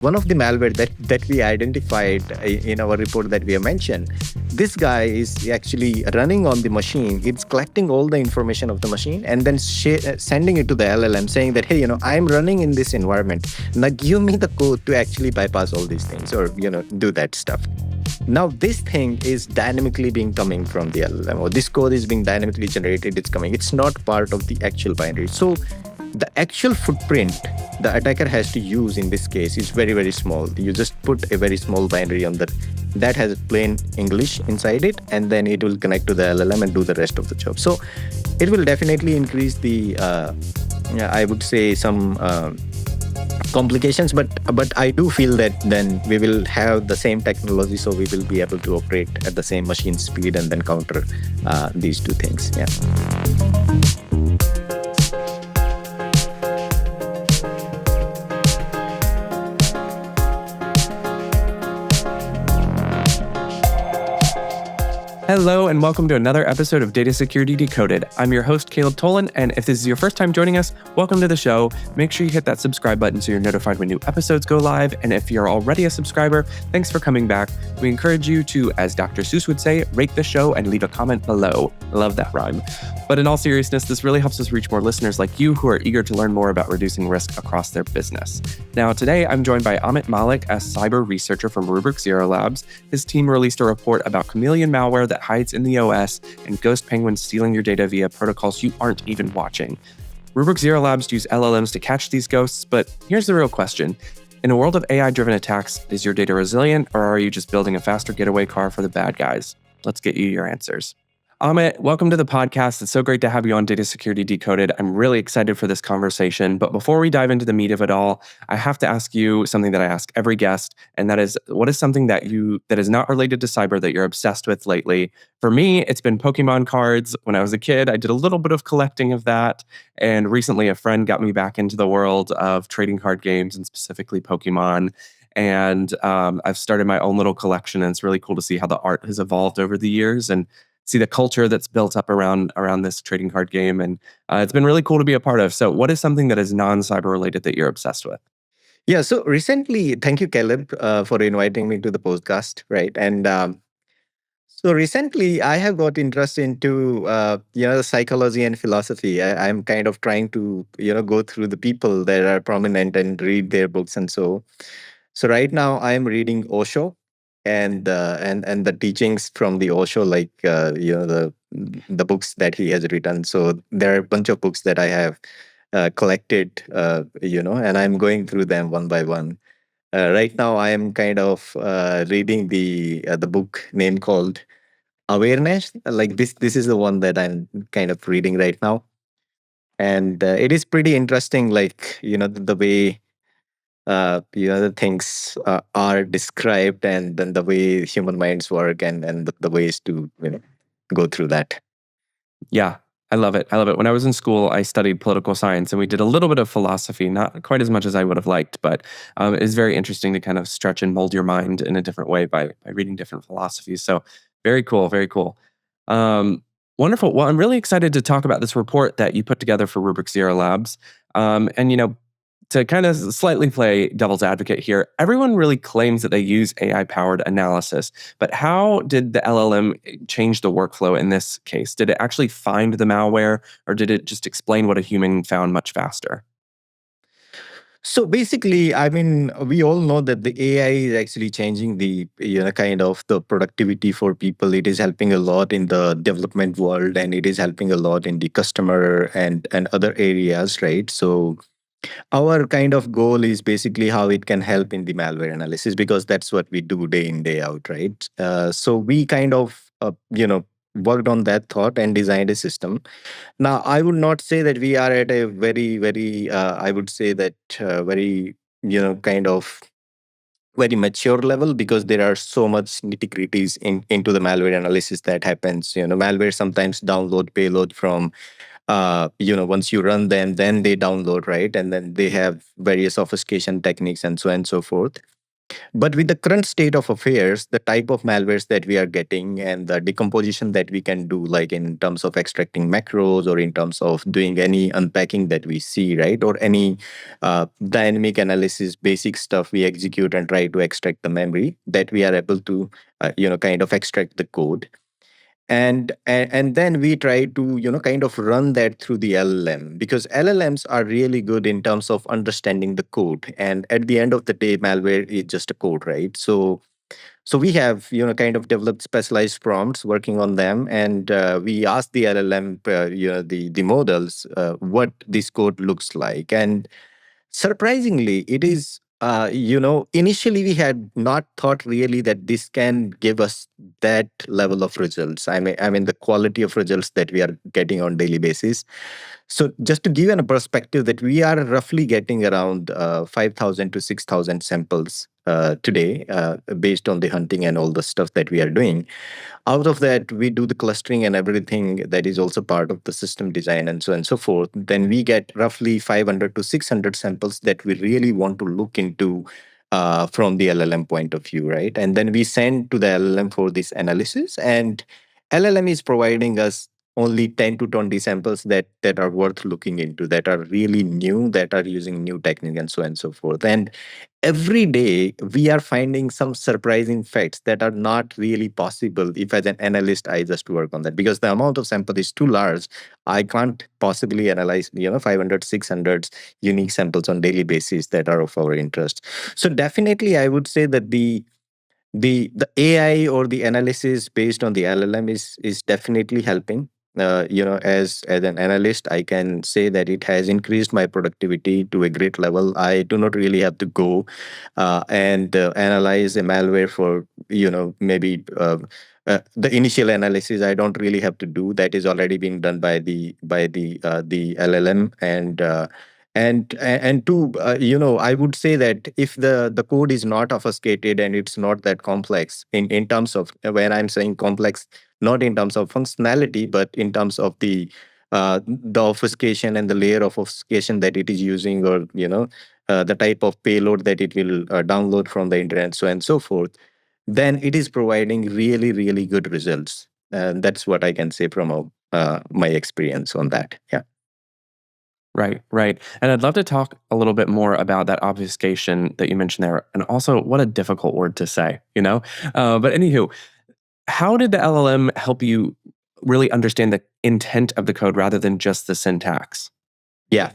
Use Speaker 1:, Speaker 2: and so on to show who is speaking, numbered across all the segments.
Speaker 1: one of the malware that we identified in our report that we have mentioned, this guy is actually running on the machine. It's collecting all the information of the machine and then sending it to the LLM saying that, hey, I'm running in this environment. Now give me the code to actually bypass all these things or, do that stuff. Now this thing is dynamically being coming from the LLM, or this code is being dynamically generated. It's coming. It's not part of the actual binary. So the actual footprint the attacker has to use in this case is very, very small. You just put a very small binary on that has plain English inside it, and then it will connect to the LLM and do the rest of the job. So it will definitely increase the I would say some complications, but I do feel that then we will have the same technology, so we will be able to operate at the same machine speed and then counter these two things. Yeah.
Speaker 2: Hello, and welcome to another episode of Data Security Decoded. I'm your host, Caleb Tolin, and if this is your first time joining us, welcome to the show. Make sure you hit that subscribe button so you're notified when new episodes go live. And if you're already a subscriber, thanks for coming back. We encourage you to, as Dr. Seuss would say, rate the show and leave a comment below. I love that rhyme. But in all seriousness, this really helps us reach more listeners like you who are eager to learn more about reducing risk across their business. Now, today, I'm joined by Amit Malik, a cyber researcher from Rubrik Zero Labs. His team released a report about Chameleon malware that hides in the OS and ghost penguins stealing your data via protocols you aren't even watching. Rubrik Zero Labs use LLMs to catch these ghosts, but here's the real question. In a world of AI-driven attacks, is your data resilient, or are you just building a faster getaway car for the bad guys? Let's get you your answers. Amit, welcome to the podcast. It's so great to have you on Data Security Decoded. I'm really excited for this conversation. But before we dive into the meat of it all, I have to ask you something that I ask every guest, and that is, what is something that is not related to cyber that you're obsessed with lately? For me, it's been Pokemon cards. When I was a kid, I did a little bit of collecting of that. And recently, a friend got me back into the world of trading card games, and specifically Pokemon. And I've started my own little collection, and it's really cool to see how the art has evolved over the years and see the culture that's built up around this trading card game. And it's been really cool to be a part of. So what is something that is non-cyber related that you're obsessed with?
Speaker 1: Yeah. So recently, thank you, Caleb, for inviting me to the podcast. Right. And so recently, I have got interest into psychology and philosophy. I'm kind of trying to go through the people that are prominent and read their books and so. So right now, I am reading Osho and the teachings from the Osho, like the books that he has written. So there are a bunch of books that I have collected, and I'm going through them one by one. Right now, I am kind of reading the book name called Awareness. Like this is the one that I'm kind of reading right now, and it is pretty interesting. Like the way the things are described, and then the way human minds work, and the ways to go through that.
Speaker 2: Yeah, I love it. I love it. When I was in school, I studied political science, and we did a little bit of philosophy, not quite as much as I would have liked, but it is very interesting to kind of stretch and mold your mind in a different way by reading different philosophies. So very cool, very cool. Wonderful. Well, I'm really excited to talk about this report that you put together for Rubrik Zero Labs. And to kind of slightly play devil's advocate here, everyone really claims that they use AI-powered analysis, but how did the LLM change the workflow in this case? Did it actually find the malware, or did it just explain what a human found much faster?
Speaker 1: So basically, I mean, we all know that the AI is actually changing the kind of the productivity for people. It is helping a lot in the development world, and it is helping a lot in the customer and other areas, right? So our kind of goal is basically how it can help in the malware analysis, because that's what we do day in, day out, right? So we kind of worked on that thought and designed a system. Now, I would not say that we are at a very, very, I would say that very, kind of very mature level, because there are so much nitty gritties into the malware analysis that happens. Malware sometimes download payload from, once you run them, then they download, right? And then they have various sophistication techniques and so on and so forth. But with the current state of affairs, the type of malwares that we are getting and the decomposition that we can do, like in terms of extracting macros or in terms of doing any unpacking that we see, right? Or any dynamic analysis, basic stuff we execute and try to extract the memory, that we are able to, kind of extract the code. And then we try to kind of run that through the LLM, because LLMs are really good in terms of understanding the code, and at the end of the day malware is just a code, right? So we have kind of developed specialized prompts working on them, and we ask the LLM, the models, what this code looks like. And surprisingly, it is, initially we had not thought really that this can give us that level of results. I mean, the quality of results that we are getting on daily basis. So just to give you a perspective, that we are roughly getting around 5,000 to 6,000 samples today, based on the hunting and all the stuff that we are doing. Out of that, we do the clustering and everything that is also part of the system design and so on and so forth. Then we get roughly 500 to 600 samples that we really want to look into from the LLM point of view, right? And then we send to the LLM for this analysis, and LLM is providing us only 10 to 20 samples that are worth looking into, that are really new, that are using new technique and so on and so forth. And every day we are finding some surprising facts that are not really possible if as an analyst I just work on that, because the amount of sample is too large. I can't possibly analyze 500 600 unique samples on daily basis that are of our interest. So definitely I would say that the AI or the analysis based on the LLM is definitely helping. As an analyst, I can say that it has increased my productivity to a great level. I do not really have to go and analyze a malware for maybe the initial analysis. I don't really have to do that; is already being done by the LLM. And two, I would say that if the code is not obfuscated and it's not that complex, in terms of, when I'm saying complex, not in terms of functionality but in terms of the obfuscation and the layer of obfuscation that it is using, or the type of payload that it will download from the internet, so and so forth, then it is providing really really good results. And that's what I can say from my experience on that. Yeah.
Speaker 2: Right, right. And I'd love to talk a little bit more about that obfuscation that you mentioned there. And also, what a difficult word to say, you know? But anywho, how did the LLM help you really understand the intent of the code rather than just the syntax?
Speaker 1: Yeah.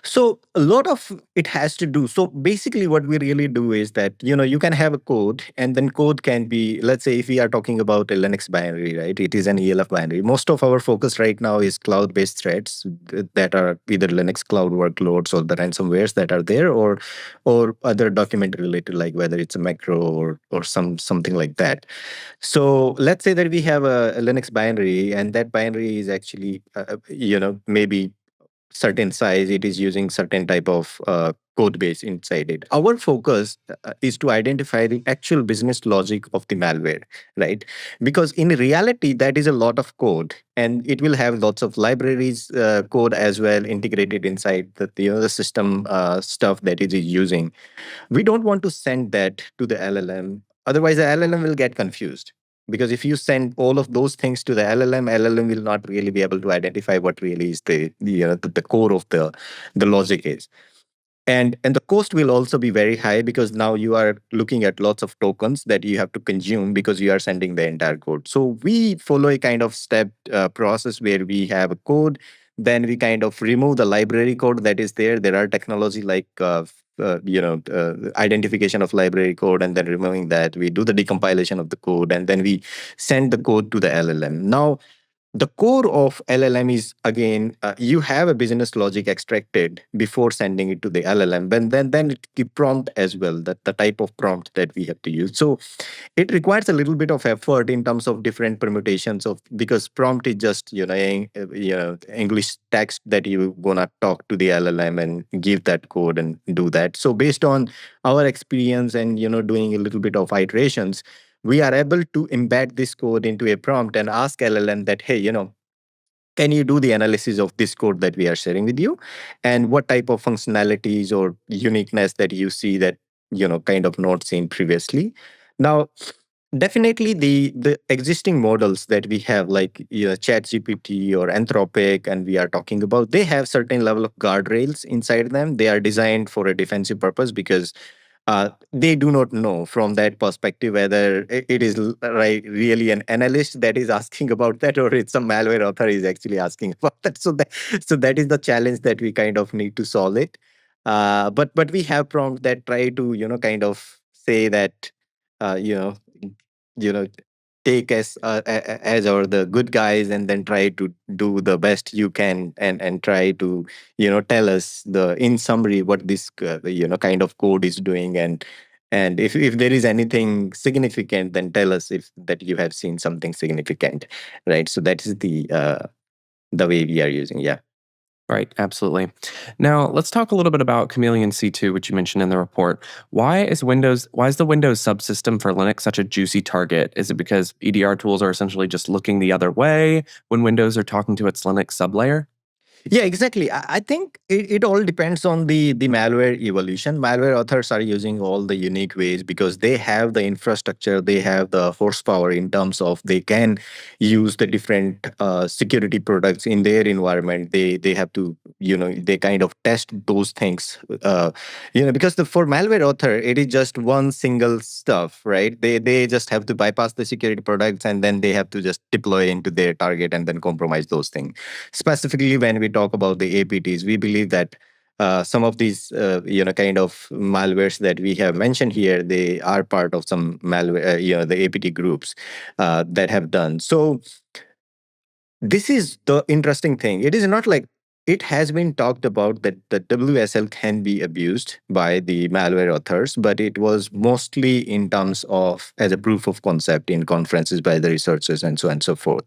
Speaker 1: So a lot of it has to do. So basically, what we really do is that you can have a code, and then code can be, let's say, if we are talking about a Linux binary, right? It is an ELF binary. Most of our focus right now is cloud-based threats that are either Linux cloud workloads or the ransomwares that are there, or other document related, like whether it's a macro or something like that. So let's say that we have a Linux binary, and that binary is actually maybe certain size, it is using certain type of code base inside it. Our focus is to identify the actual business logic of the malware, right? Because in reality that is a lot of code, and it will have lots of libraries code as well integrated inside the system stuff that it is using. We don't want to send that to the LLM. Otherwise, the LLM will get confused. Because if you send all of those things to the LLM will not really be able to identify what really is the core of the logic is. And the cost will also be very high, because now you are looking at lots of tokens that you have to consume because you are sending the entire code. So we follow a kind of step process where we have a code, then we kind of remove the library code that is there. There are technology like identification of library code, and then removing that, we do the decompilation of the code, and then we send the code to the LLM. Now the core of LLM is, again, you have a business logic extracted before sending it to the LLM, but then it give prompt as well, that the type of prompt that we have to use. So it requires a little bit of effort in terms of different permutations of, because prompt is just English text that you gonna talk to the LLM and give that code and do that. So based on our experience and doing a little bit of iterations, we are able to embed this code into a prompt and ask LLM that, hey, can you do the analysis of this code that we are sharing with you? And what type of functionalities or uniqueness that you see that kind of not seen previously. Now, definitely the existing models that we have, like ChatGPT or Anthropic, and we are talking about, they have certain level of guardrails inside them. They are designed for a defensive purpose because they do not know from that perspective whether it is right really an analyst that is asking about that, or it's a malware author is actually asking about that. So that is the challenge that we kind of need to solve it. But we have prompts that try to kind of say that uh, you know you know take us as or the good guys, and then try to do the best you can, and try to tell us the in summary what this kind of code is doing, and if there is anything significant, then tell us if that you have seen something significant, right? So that is the way we are using. Yeah.
Speaker 2: Right, absolutely. Now, let's talk a little bit about Chameleon C2, which you mentioned in the report. Why is the Windows subsystem for Linux such a juicy target? Is it because EDR tools are essentially just looking the other way when Windows are talking to its Linux sublayer?
Speaker 1: Yeah, exactly. I think it all depends on the malware evolution. Malware authors are using all the unique ways because they have the infrastructure, they have the horsepower in terms of they can use the different security products in their environment. They have to they kind of test those things. Because for malware author it is just one single stuff, right? They just have to bypass the security products, and then they have to just deploy into their target and then compromise those things. Specifically, when we talk about the APTs, we believe that some of these, kind of malwares that we have mentioned here, they are part of some malware, the APT groups that have done. So this is the interesting thing. It is not like it has been talked about that the WSL can be abused by the malware authors, but it was mostly in terms of as a proof of concept in conferences by the researchers and so on and so forth.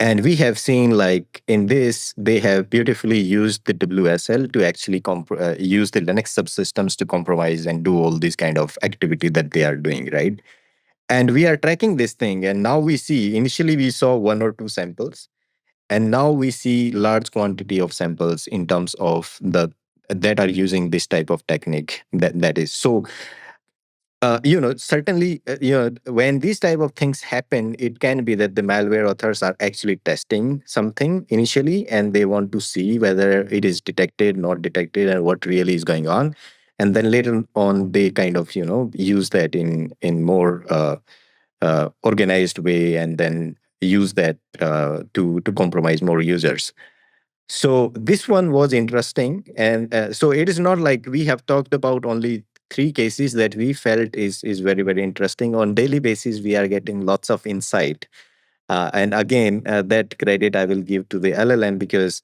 Speaker 1: And we have seen, like in this, they have beautifully used the WSL to actually use the Linux subsystems to compromise and do all this kind of activity that they are doing, right? And we are tracking this thing, and now we see. Initially, we saw one or two samples, and now we see large quantity of samples in terms of the that are using this type of technique. That is so certainly, when these type of things happen, it can be that the malware authors are actually testing something initially, and they want to see whether it is detected, not detected, and what really is going on. And then later on, they kind of, use that in more organized way, and then use that to compromise more users. So this one was interesting, and so it is not like we have talked about only three cases that we felt is very very interesting. On daily basis, we are getting lots of insight, and again, that credit I will give to the LLM because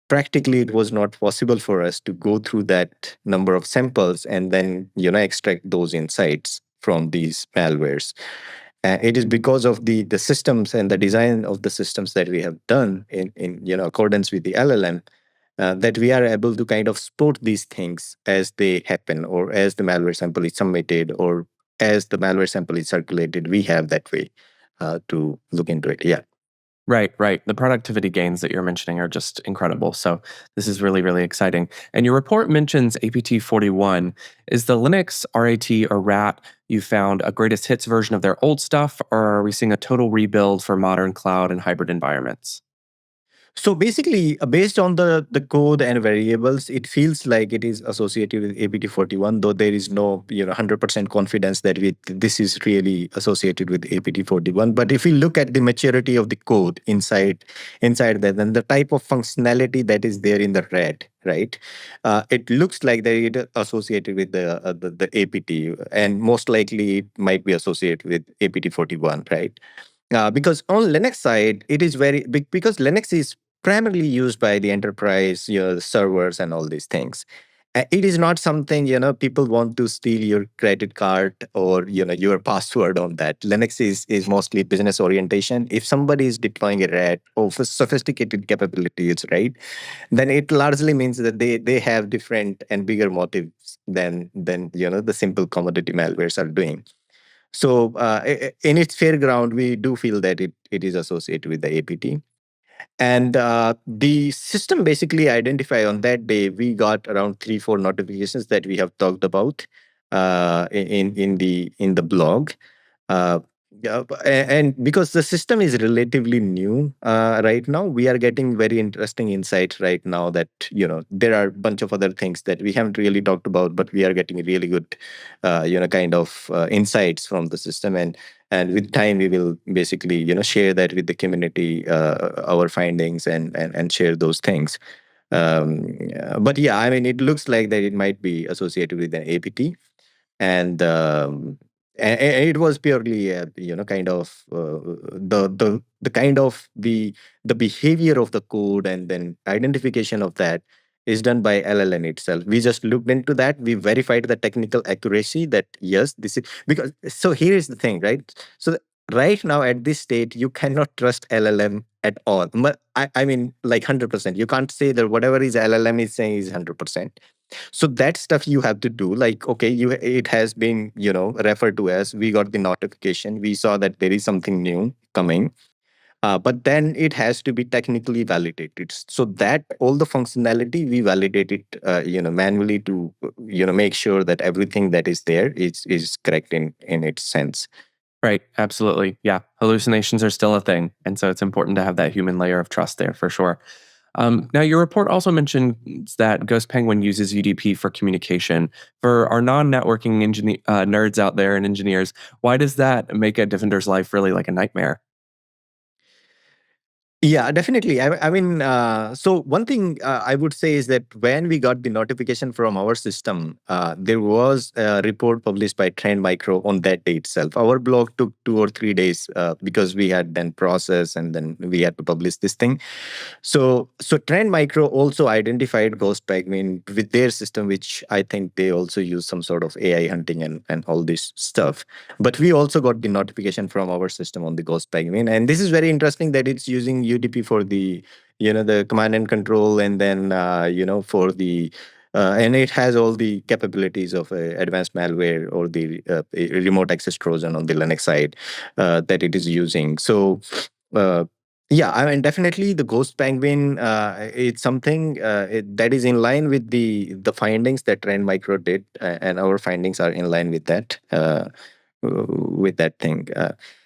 Speaker 1: practically it was not possible for us to go through that number of samples and then extract those insights from these malwares. It is because of the systems and the design of the systems that we have done in accordance with the LLM, that we are able to kind of spot these things as they happen, or as the malware sample is submitted, or as the malware sample is circulated. We have that way to look into it. Yeah.
Speaker 2: Right, right. The productivity gains that you're mentioning are just incredible. So this is really, really exciting. And your report mentions APT-41. Is the Linux RAT or RAT you found a greatest hits version of their old stuff, or are we seeing a total rebuild for modern cloud and hybrid environments?
Speaker 1: So basically, based on the code and variables, it feels like it is associated with APT-41, though there is no 100% confidence that this is really associated with APT-41. But if we look at the maturity of the code inside that, then the type of functionality that is there in the red, right? It looks like that it is associated with the APT, and most likely it might be associated with APT-41, right? Because on Linux side, it is very big because Linux is primarily used by the enterprise, the servers and all these things. It is not something people want to steal your credit card or your password on that. Linux is mostly business orientation. If somebody is deploying a RAT or for sophisticated capabilities, right, then it largely means that they have different and bigger motives than the simple commodity malwares are doing. So in its fair ground, we do feel that it is associated with the APT. And the system basically identify on that day, we got around 3, 4 notifications that we have talked about. in the blog. Yeah, and because the system is relatively new right now, we are getting very interesting insights right now that there are a bunch of other things that we haven't really talked about, but we are getting really good kind of insights from the system. And with time we will basically share that with the community, our findings, and share those things. But yeah, I mean, it looks like that it might be associated with an APT, and and it was purely kind of the kind of the behavior of the code, and then identification of that is done by LLM itself. We just looked into that, we verified the technical accuracy that yes, this is because, so here is the thing, right? So right now at this state you cannot trust LLM at all. I mean, like 100%, you can't say that whatever is LLM is saying is 100%. So that stuff you have to do, like, okay, it has been referred to as, we got the notification, we saw that there is something new coming, but then it has to be technically validated, so that all the functionality we validate it manually to make sure that everything that is there is correct in its sense.
Speaker 2: Right. Absolutely. Yeah. Hallucinations are still a thing. And so it's important to have that human layer of trust there for sure. Now, your report also mentions that Ghost Penguin uses UDP for communication. For our non-networking nerds out there and engineers, why does that make a defender's life really like a nightmare?
Speaker 1: Yeah, definitely. I mean, so one thing I would say is that when we got the notification from our system, there was a report published by Trend Micro on that day itself. Our blog took 2 or 3 days because we had then process, and then we had to publish this thing. So Trend Micro also identified Ghost Penguin with their system, which I think they also use some sort of AI hunting and all this stuff. But we also got the notification from our system on the Ghost Penguin, and this is very interesting that it's using UDP for the the command and control, and then for the and it has all the capabilities of advanced malware or the remote access trojan on the Linux side that it is using. So. Uh, yeah, I mean, definitely the Ghost Penguin. It's something that is in line with the findings that Trend Micro did, and our findings are in line with that thing.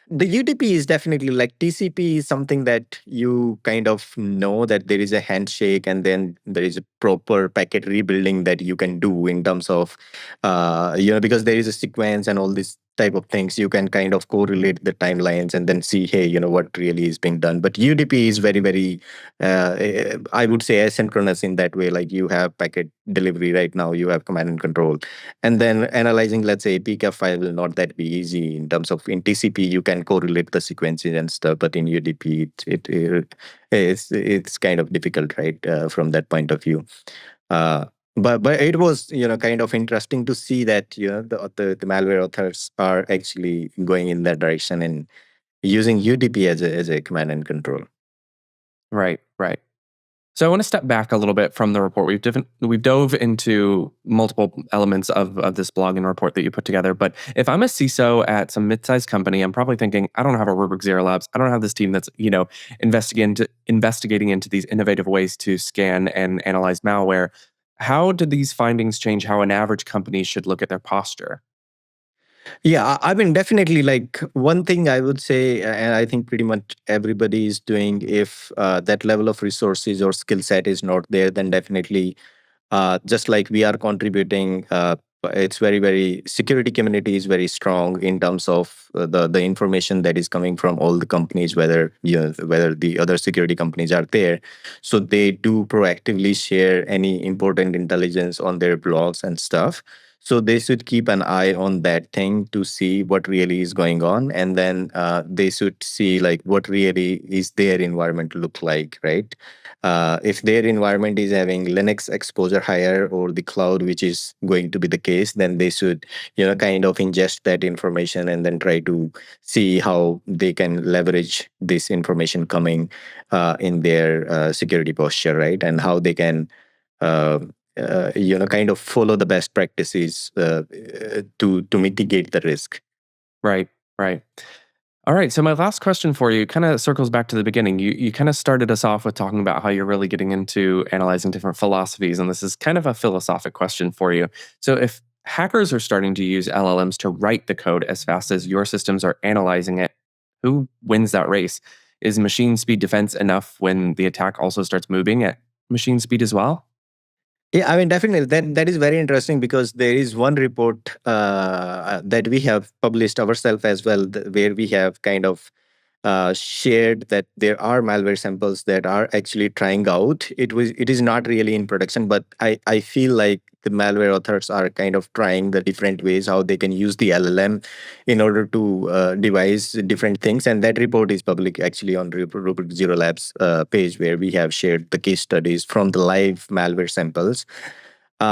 Speaker 1: The UDP is definitely like TCP is something that you kind of know that there is a handshake, and then there is a proper packet rebuilding that you can do in terms of, because there is a sequence and all this type of things. You can kind of correlate the timelines and then see, hey, what really is being done. But UDP is very, very, I would say, asynchronous in that way. Like you have packet delivery right now, you have command and control, and then analyzing, let's say, a pcap file will not that be easy in terms of, in TCP you can correlate the sequences and stuff, but in UDP it's kind of difficult, right, from that point of view. But it was kind of interesting to see that the malware authors are actually going in that direction and using UDP as a command and control.
Speaker 2: Right, right. So I want to step back a little bit from the report. We've dove into multiple elements of this blog and report that you put together. But if I'm a CISO at some mid-sized company, I'm probably thinking, I don't have a Rubrik Zero Labs. I don't have this team that's investigating into these innovative ways to scan and analyze malware. How do these findings change how an average company should look at their posture?
Speaker 1: Yeah, I mean, definitely. Like one thing I would say, and I think pretty much everybody is doing, if that level of resources or skill set is not there, then definitely, just like we are contributing, it's very, very, security community is very strong in terms of the information that is coming from all the companies, whether whether the other security companies are there. So they do proactively share any important intelligence on their blogs and stuff. So they should keep an eye on that thing to see what really is going on, and then they should see like what really is their environment look like, right? If their environment is having Linux exposure higher or the cloud, which is going to be the case, then they should kind of ingest that information and then try to see how they can leverage this information coming in their security posture, right? And how they can uh, kind of follow the best practices to mitigate the risk.
Speaker 2: Right, right. All right. So my last question for you kind of circles back to the beginning. You kind of started us off with talking about how you're really getting into analyzing different philosophies, and this is kind of a philosophic question for you. So if hackers are starting to use LLMs to write the code as fast as your systems are analyzing it. Who wins that race? Is machine speed defense enough when the attack also starts moving at machine speed as well?
Speaker 1: Yeah, I mean, definitely. That is very interesting because there is one report that we have published ourselves as well, where we have kind of shared that there are malware samples that are actually trying out. It is not really in production, but I feel like the malware authors are kind of trying the different ways how they can use the LLM in order to devise different things. And that report is public actually on Rubrik Zero Labs page, where we have shared the case studies from the live malware samples.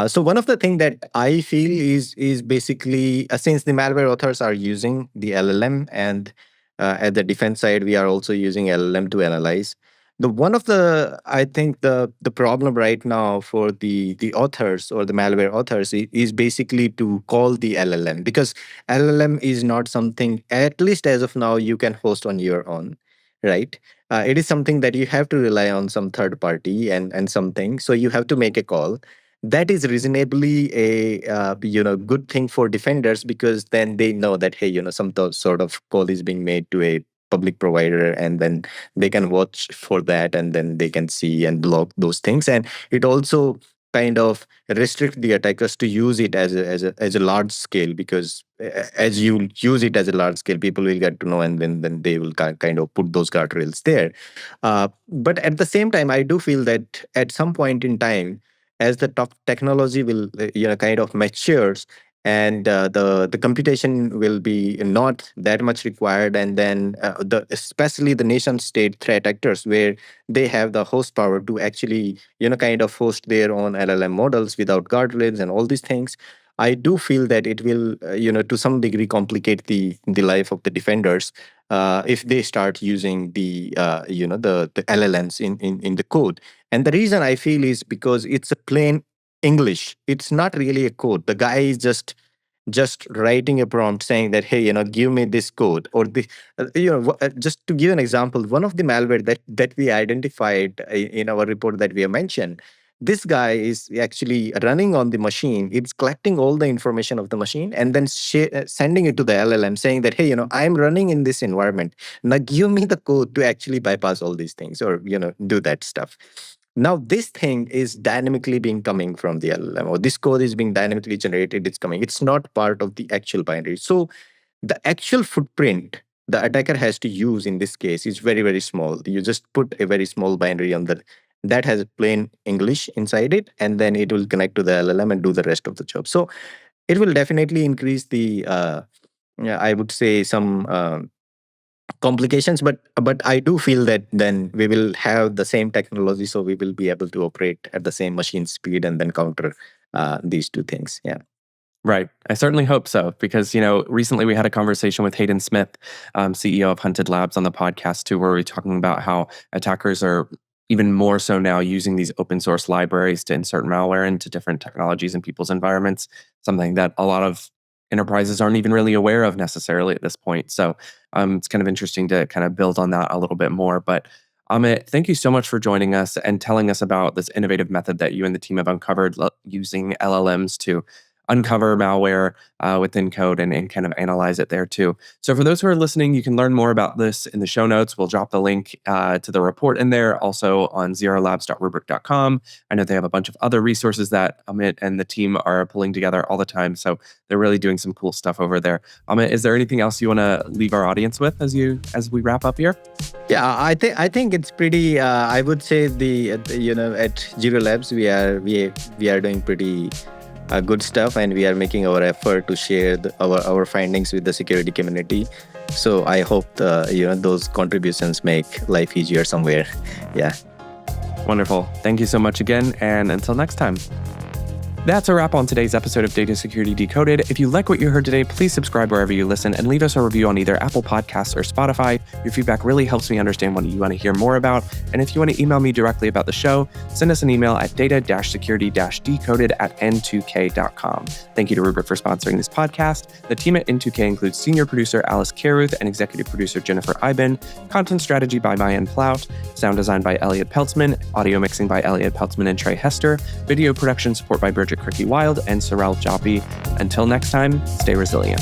Speaker 1: So one of the things that I feel is basically, since the malware authors are using the LLM, and at the defense side we are also using LLM to analyze. The one of the I think the problem right now for the authors or the malware authors is basically to call the LLM, because LLM is not something, at least as of now, you can host on your own, right? It is something that you have to rely on some third party and something. So you have to make a call. That is reasonably a good thing for defenders, because then they know that, hey, some sort of call is being made to a public provider, and then they can watch for that, and then they can see and block those things. And it also kind of restrict the attackers to use it as a large scale, because as you use it as a large scale, people will get to know, and then they will kind of put those guardrails there. But at the same time, I do feel that at some point in time, as the top technology will kind of matures, and the computation will be not that much required, and then especially the nation state threat actors, where they have the host power to actually kind of host their own LLM models without guardrails and all these things. I do feel that it will to some degree complicate the life of the defenders if they start using the LLMs in the code. And the reason I feel is because it's a plain English. It's not really a code. The guy is just writing a prompt saying that, hey, give me this code, or the just to give an example, one of the malware that we identified in our report that we have mentioned, this guy is actually running on the machine. It's collecting all the information of the machine, and then sending it to the LLM saying that, hey, I'm running in this environment. Now give me the code to actually bypass all these things, or do that stuff. Now this thing is dynamically being coming from the LLM, or this code is being dynamically generated. It's coming. It's not part of the actual binary. So the actual footprint the attacker has to use in this case is very, very small. You just put a very small binary on that has plain English inside it, and then it will connect to the LLM and do the rest of the job. So it will definitely increase the I would say some complications, but I do feel that then we will have the same technology, so we will be able to operate at the same machine speed and then counter these two things. Yeah.
Speaker 2: Right. I certainly hope so, because, recently we had a conversation with Hayden Smith, CEO of Hunted Labs, on the podcast too, where we were talking about how attackers are even more so now using these open source libraries to insert malware into different technologies in people's environments, something that a lot of enterprises aren't even really aware of necessarily at this point. So it's kind of interesting to kind of build on that a little bit more. But Amit, thank you so much for joining us and telling us about this innovative method that you and the team have uncovered using LLMs to uncover malware within code and kind of analyze it there too. So for those who are listening, you can learn more about this in the show notes. We'll drop the link to the report in there, also on zerolabs.rubrik.com. I know they have a bunch of other resources that Amit and the team are pulling together all the time. So they're really doing some cool stuff over there. Amit, is there anything else you want to leave our audience with as we wrap up here?
Speaker 1: Yeah, I think it's pretty. I would say at Zero Labs we are doing pretty good stuff, and we are making our effort to share our findings with the security community. So I hope those contributions make life easier somewhere. Yeah.
Speaker 2: Wonderful. Thank you so much again, and until next time. That's a wrap on today's episode of Data Security Decoded. If you like what you heard today, please subscribe wherever you listen and leave us a review on either Apple Podcasts or Spotify. Your feedback really helps me understand what you want to hear more about. And if you want to email me directly about the show, send us an email at data-security-decoded@n2k.com. Thank you to Rubrik for sponsoring this podcast. The team at N2K includes senior producer Alice Caruth and executive producer Jennifer Iben, content strategy by Mayan Plout, sound design by Elliot Peltzman, audio mixing by Elliot Peltzman and Trey Hester, video production support by Bridget Patrick Cricky Wild, and Sorrel Joppy. Until next time, stay resilient.